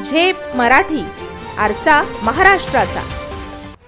झेप मराठी, आरसा महाराष्ट्राचा।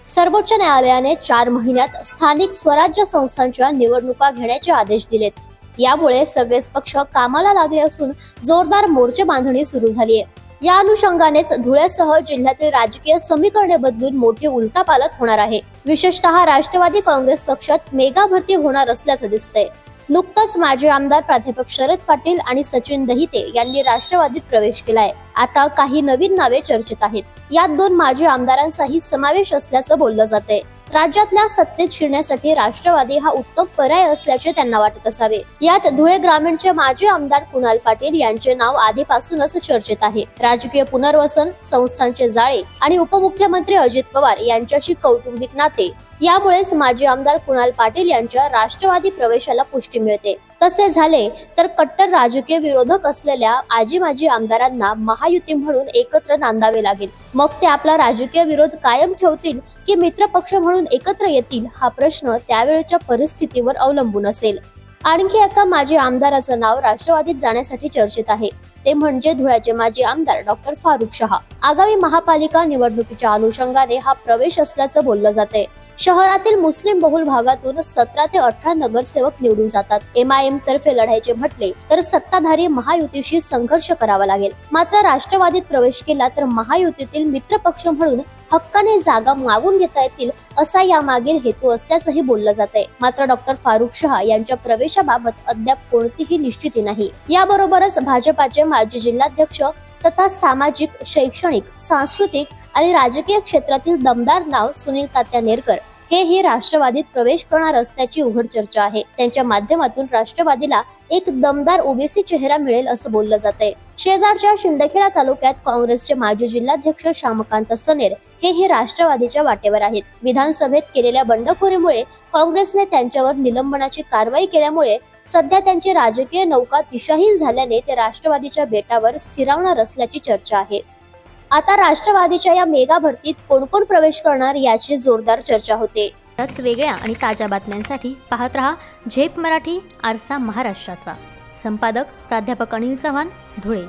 सर्वोच्च न्यायालयाने 4 महिन्यात स्थानिक स्वराज्य संस्थांच्या निवडणुका घेण्याचे आदेश दिलेत। यामुळे सगळेच पक्ष कामाला लागले असून जोरदार मोर्चे बांधणी सुरू झाली आहे। या अनुषंगानेच धुळ्यासह जिल्ह्यातील राजकीय समीकरणे बदलून मोठी उलथापालथ होणार आहे। विशेषतः राष्ट्रवादी काँग्रेस पक्षात मेगा भरती होणार असल्याचं दिसतंय। नुकताच माजी आमदार प्राध्यापक शरद पाटील आणि सचिन दहिते यांनी राष्ट्रवादीत प्रवेश केलाय। आता काही नवीन नावे चर्चेत आहेत। यात 2 माजी आमदारांचाही समावेश असल्याचं बोललं जातंय। राज्यातल्या सत्तेत शिरण्यासाठी राष्ट्रवादी हा उत्तम पर्याय असल्याचे त्यांना वाटत असावे। यात धुळे ग्रामीणचे माजी आमदार कुणाल पाटील यांचे नाव आधीपासूनच चर्चेत आहे। राजकीय पुनर्वसन, संस्थांचे जाळे आणि उपमुख्यमंत्री अजित पवार यांच्याशी कौटुंबिक नाते यामुळेच माजी आमदार कुणाल पाटील यांच्या राष्ट्रवादी प्रवेशाला पुष्टी मिळते। तसे झाले तर कट्टर राजकीय विरोधक असलेल्या आजी माजी आमदारांना महायुती म्हणून एकत्र नांदावे लागेल। मग ते आपला राजकीय विरोध कायम ठेवतील की मित्र पक्ष म्हणून एकत्र येतील, हा प्रश्न त्यावेळच्या परिस्थितीवर अवलंबून असेल। आणखी एका माजी आमदाराचं नाव राष्ट्रवादीत जाण्यासाठी चर्चेत आहे, ते म्हणजे धुळ्याचे माजी आमदार डॉक्टर फारुख शहा। आगामी महापालिका निवडणुकीच्या अनुषंगाने हा प्रवेश असल्याचं बोललं जाते। शहरातील मुस्लिम बहुल भागातून 17 ते 18 नगरसेवक निवडून जातात। MIM तर्फे लढायचे म्हटले तर सत्ताधारी महायुतीशी संघर्ष करावा लागेल। मात्र राष्ट्रवादीत प्रवेश केला तर महायुतीतील मित्र पक्ष म्हणून हक्काने जागा मागून घेता येतील, असा यामागील हेतू असल्याचंही बोललं जातंय। मात्र डॉक्टर फारुख शहा यांच्या प्रवेशाबाबत अद्याप कोणतीही निश्चिती नाही। याबरोबरच भाजपाचे माजी जिल्हाध्यक्ष तथा सामाजिक, शैक्षणिक, सांस्कृतिक आणि राजकीय क्षेत्रातील दमदार नाव सुनील तात्या नेरकर हेही राष्ट्रवादीत प्रवेश करणार असल्याची उघड चर्चा आहे। त्यांच्या माध्यमातून राष्ट्रवादीला एक दमदार ओबीसी चेहरा मिळेल असं बोललं जातंय। शेजारच्या शिंदखेडा तालुक्यात काँग्रेसचे माजी जिल्हाध्यक्ष श्यामकांत सनेर हेही राष्ट्रवादीच्या वाटेवर आहेत। विधानसभेत केलेल्या बंडखोरीमुळे काँग्रेसने त्यांच्यावर निलंबनाची कारवाई केल्यामुळे सध्या त्यांची राजकीय नौका दिशाहीन झाल्याने ते राष्ट्रवादीच्या बेटावर स्थिरावणार असल्याची चर्चा आहे। आता राष्ट्रवादीच्या या मेगा भरतीत कोण कोण प्रवेश करणार याची जोरदार चर्चा होते। त्याच वेगळ्या आणि ताज्या बातम्यांसाठी पाहत रहा झेप मराठी, आरसा महाराष्ट्राचा। संपादक प्राध्यापक अनिल चव्हाण, धुळे।